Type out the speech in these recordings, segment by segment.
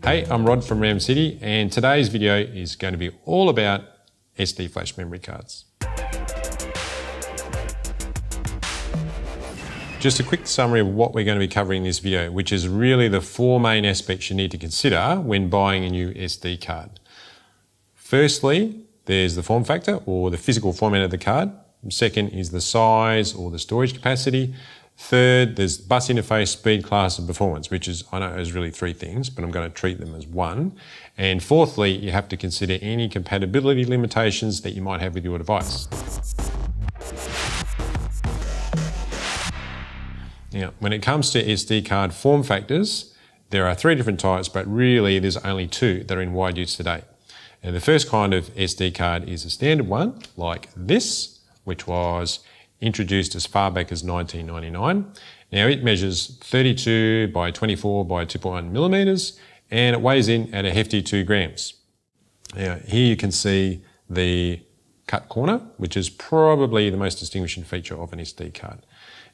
Hey, I'm Rod from RamCity, and today's video is going to be all about SD flash memory cards. Just a quick summary of what we're going to be covering in this video, which is really the four main aspects you need to consider when buying a new SD card. Firstly, there's the form factor or the physical format of the card. Second is the size or the storage capacity. Third, there's bus interface, speed, class, and performance, which is, I know is really three things, but I'm going to treat them as one. And fourthly, you have to consider any compatibility limitations that you might have with your device. Now, when it comes to SD card form factors, there are three different types, but really there's only two that are in wide use today. And the first kind of SD card is a standard one, like this, which was introduced as far back as 1999. Now it measures 32 by 24 by 2.1 millimeters, and it weighs in at a hefty 2 grams. Now here you can see the cut corner, which is probably the most distinguishing feature of an SD card.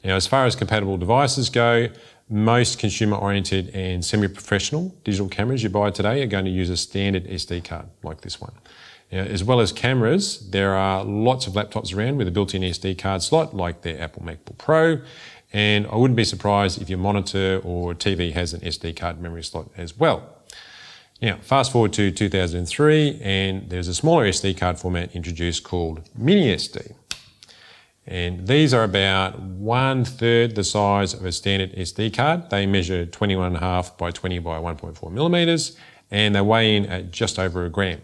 Now, as far as compatible devices go, most consumer-oriented and semi-professional digital cameras you buy today are going to use a standard SD card like this one. Now, as well as cameras, there are lots of laptops around with a built-in SD card slot, like the Apple MacBook Pro, and I wouldn't be surprised if your monitor or TV has an SD card memory slot as well. Now, fast forward to 2003, and there's a smaller SD card format introduced called Mini SD. And these are about 1/3 the size of a standard SD card. They measure 21.5 by 20 by 1.4 millimeters, and they weigh in at just over a gram.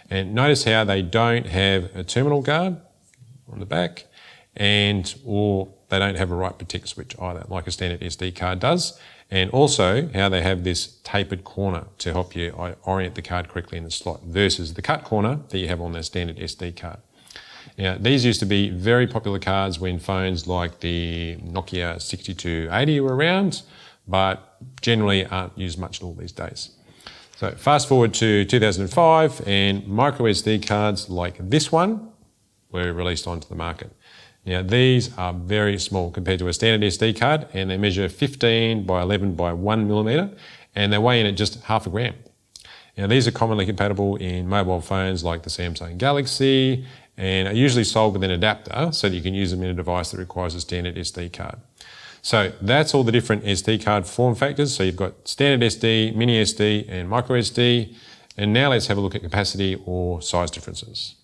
And notice how they don't have a terminal guard on the back, or they don't have a write protect switch either, like a standard SD card does. And also how they have this tapered corner to help you orient the card correctly in the slot versus the cut corner that you have on the standard SD card. Now, these used to be very popular cards when phones like the Nokia 6280 were around, but generally aren't used much at all these days. So fast forward to 2005, and micro SD cards like this one were released onto the market. Now, these are very small compared to a standard SD card, and they measure 15 by 11 by 1 millimeter, and they weigh in at just half a gram. Now, these are commonly compatible in mobile phones like the Samsung Galaxy, and are usually sold with an adapter so that you can use them in a device that requires a standard SD card. So that's all the different SD card form factors. So you've got standard SD, mini SD, and micro SD. And now let's have a look at capacity or size differences.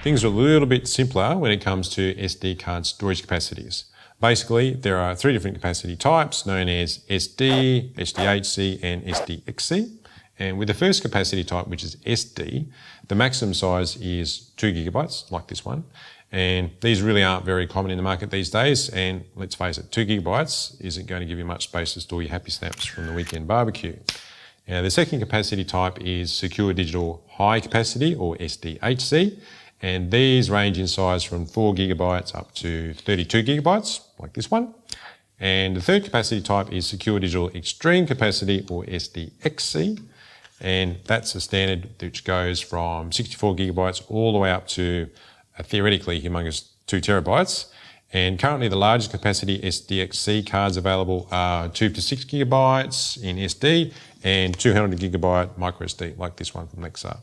Things are a little bit simpler when it comes to SD card storage capacities. Basically, there are three different capacity types known as SD, SDHC, and SDXC. And with the first capacity type, which is SD, the maximum size is 2 gigabytes, like this one. And these really aren't very common in the market these days. And let's face it, 2 gigabytes isn't going to give you much space to store your happy snaps from the weekend barbecue. Now, the second capacity type is secure digital high capacity, or SDHC. And these range in size from 4 gigabytes up to 32 gigabytes, like this one. And the third capacity type is secure digital extreme capacity, or SDXC. And that's a standard which goes from 64 gigabytes all the way up to a theoretically humongous 2 terabytes. And currently the largest capacity SDXC cards available are 2 to 6 gigabytes in SD and 200 gigabyte micro SD, like this one from Lexar.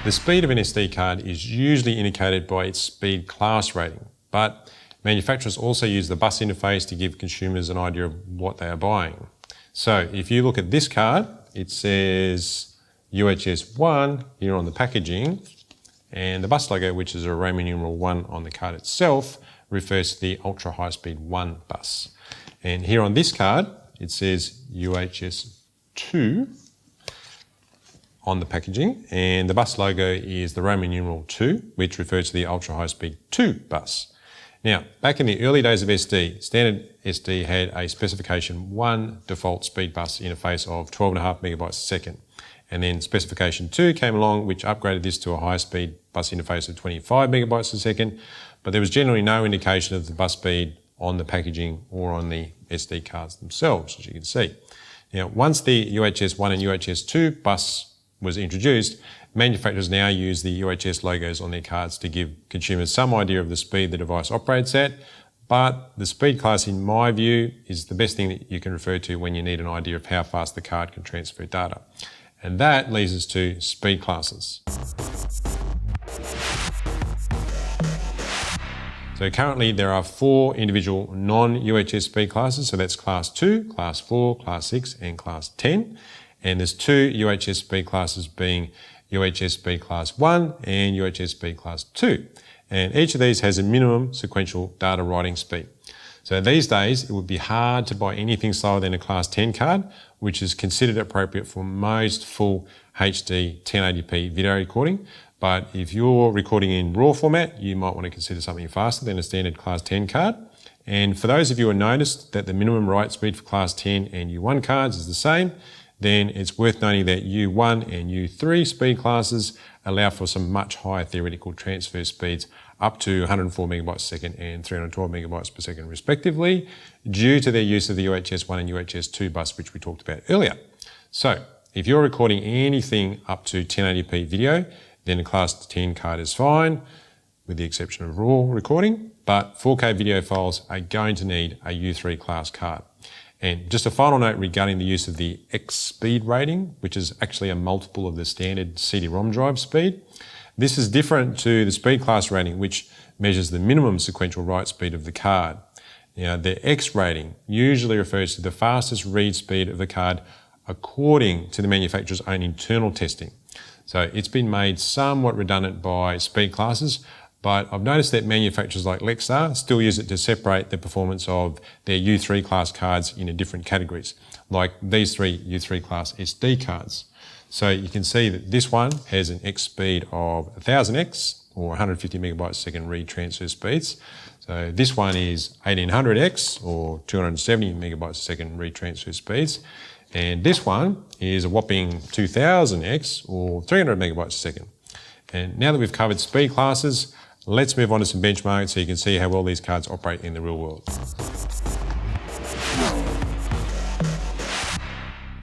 The speed of an SD card is usually indicated by its speed class rating, but manufacturers also use the bus interface to give consumers an idea of what they are buying. So if you look at this card, it says UHS-I here on the packaging, and the bus logo, which is a Roman numeral 1 on the card itself, refers to the ultra high speed 1 bus. And here on this card, it says UHS-II on the packaging, and the bus logo is the Roman numeral 2, which refers to the ultra high speed 2 bus. Now, back in the early days of SD, standard SD had a specification 1 default speed bus interface of 12.5 megabytes a second. And then specification 2 came along, which upgraded this to a high speed bus interface of 25 megabytes a second. But there was generally no indication of the bus speed on the packaging or on the SD cards themselves, as you can see. Now, once the UHS-I and UHS-II bus was introduced, Manufacturers now use the UHS logos on their cards to give consumers some idea of the speed the device operates at, but the speed class, in my view, is the best thing that you can refer to when you need an idea of how fast the card can transfer data. And that leads us to speed classes. So currently there are 4 individual non-UHS speed classes, so that's Class 2, Class 4, Class 6 and Class 10. And there's 2 UHS speed classes being UHS speed Class 1 and UHS speed Class 2. And each of these has a minimum sequential data writing speed. So these days it would be hard to buy anything slower than a Class 10 card, which is considered appropriate for most full HD 1080p video recording. But if you're recording in RAW format, you might want to consider something faster than a standard Class 10 card. And for those of you who noticed that the minimum write speed for Class 10 and U1 cards is the same, then it's worth noting that U1 and U3 speed classes allow for some much higher theoretical transfer speeds, up to 104 megabytes per second and 312 megabytes per second respectively, due to their use of the UHS-I and UHS-II bus, which we talked about earlier. So if you're recording anything up to 1080p video, then a Class 10 card is fine, with the exception of RAW recording, but 4K video files are going to need a U3 class card. And just a final note regarding the use of the X speed rating, which is actually a multiple of the standard CD-ROM drive speed. This is different to the speed class rating, which measures the minimum sequential write speed of the card. Now, the X rating usually refers to the fastest read speed of the card according to the manufacturer's own internal testing. So it's been made somewhat redundant by speed classes, but I've noticed that manufacturers like Lexar still use it to separate the performance of their U3 class cards into different categories, like these 3 U3 class SD cards. So you can see that this one has an X speed of 1000X, or 150 megabytes per second read transfer speeds. So this one is 1800X, or 270 megabytes per second read transfer speeds. And this one is a whopping 2000X, or 300 megabytes per second. And now that we've covered speed classes, let's move on to some benchmarks so you can see how well these cards operate in the real world.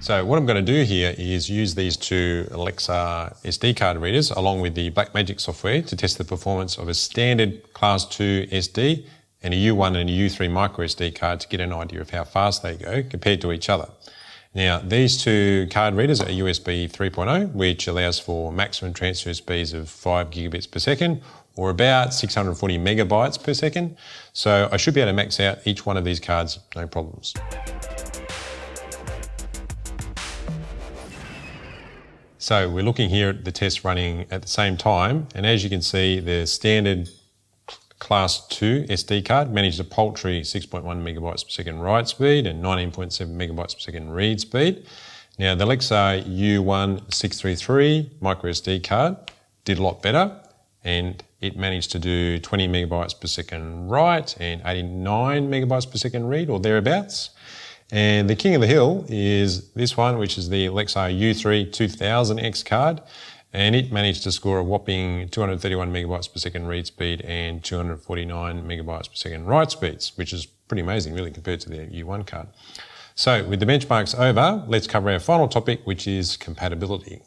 So what I'm going to do here is use these 2 Lexar SD card readers along with the Blackmagic software to test the performance of a standard Class 2 SD and a U1 and a U3 micro SD card to get an idea of how fast they go compared to each other. Now, these 2 card readers are USB 3.0, which allows for maximum transfer speeds of 5 gigabits per second, or about 640 megabytes per second. So I should be able to max out each one of these cards, no problems. So we're looking here at the test running at the same time, and as you can see, the standard Class 2 SD card managed a paltry 6.1 megabytes per second write speed and 19.7 megabytes per second read speed. Now the Lexar U1 633 micro SD card did a lot better, and it managed to do 20 megabytes per second write and 89 megabytes per second read, or thereabouts. And the king of the hill is this one, which is the Lexar U3 2000X card, and it managed to score a whopping 231 megabytes per second read speed and 249 megabytes per second write speeds, which is pretty amazing really compared to the U1 card. So with the benchmarks over, let's cover our final topic, which is compatibility.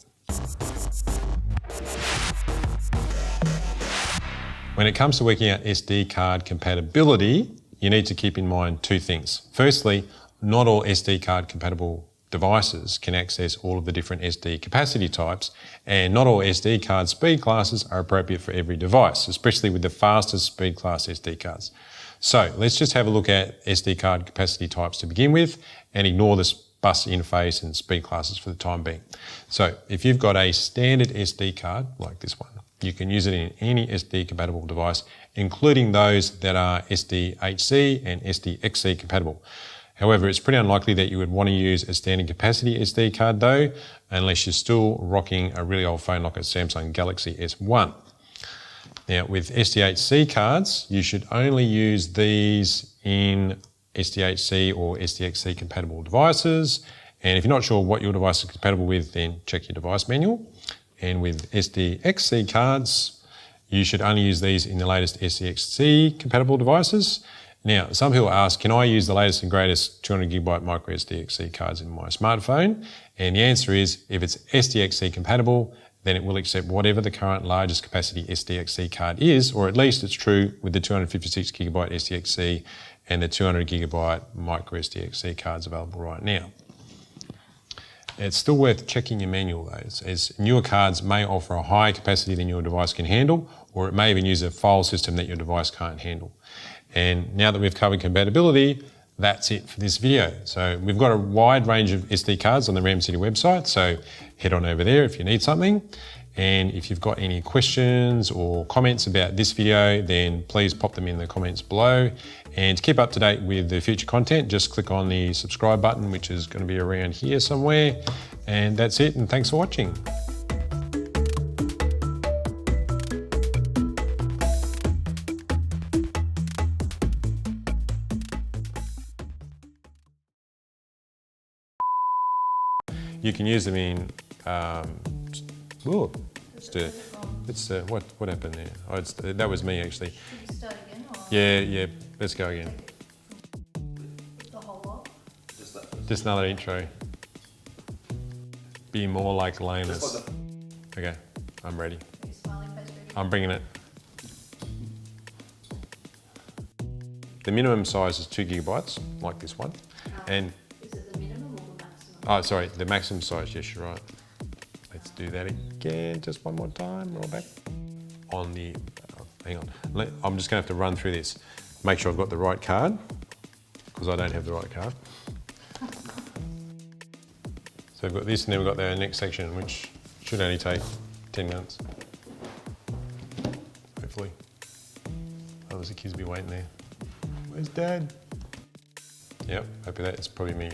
When it comes to working out SD card compatibility, you need to keep in mind 2 things. Firstly, not all SD card compatible devices can access all of the different SD capacity types, and not all SD card speed classes are appropriate for every device, especially with the fastest speed class SD cards. So let's just have a look at SD card capacity types to begin with and ignore this bus interface and speed classes for the time being. So if you've got a standard SD card like this one, you can use it in any SD compatible device, including those that are SDHC and SDXC compatible. However, it's pretty unlikely that you would want to use a standard capacity SD card though, unless you're still rocking a really old phone like a Samsung Galaxy S1. Now with SDHC cards, you should only use these in SDHC or SDXC compatible devices. And if you're not sure what your device is compatible with, then check your device manual. And with SDXC cards, you should only use these in the latest SDXC compatible devices. Now, some people ask, can I use the latest and greatest 200 gigabyte micro SDXC cards in my smartphone? And the answer is, if it's SDXC compatible, then it will accept whatever the current largest capacity SDXC card is, or at least it's true with the 256 gigabyte SDXC and the 200 gigabyte micro SDXC cards available right now. It's still worth checking your manual though, as newer cards may offer a higher capacity than your device can handle, or it may even use a file system that your device can't handle. And now that we've covered compatibility, that's it for this video. So we've got a wide range of SD cards on the RamCity website, so head on over there if you need something. And if you've got any questions or comments about this video, then please pop them in the comments below. And to keep up to date with the future content, just click on the subscribe button, which is going to be around here somewhere. And that's it, and thanks for watching. You can use them in, what happened there? Oh, that was me actually. Should we start again? Or? Yeah, let's go again. The whole lot? Just another intro. Be more like Lena's. Okay, I'm ready. Are you smiling face ready? I'm bringing it. The minimum size is 2 gigabytes, like this one. And is it the minimum or the maximum? oh, sorry, the maximum size, yes, you're right. Let's do that again, just one more time, roll back. On the, hang on, I'm just gonna have to run through this. Make sure I've got the right card, because I don't have the right card. So we've got this, and then we've got the next section, which should only take 10 minutes. Hopefully. Otherwise the kids will be waiting there. Where's Dad? Yep, happy that, it's probably me.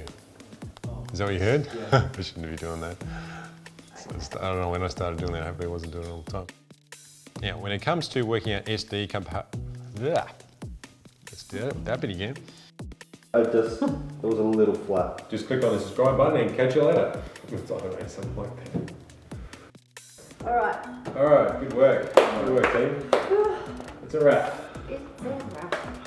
Is that what you heard? Yeah. I shouldn't be doing that. So I don't know when I started doing that, hopefully I wasn't doing it all the time. Now, when it comes to working out SD let's do that bit again. It was a little flat. Just click on the subscribe button and catch you later. I don't know, something like that. Alright. Alright, good work. Good work, team. It's a wrap. It's a wrap.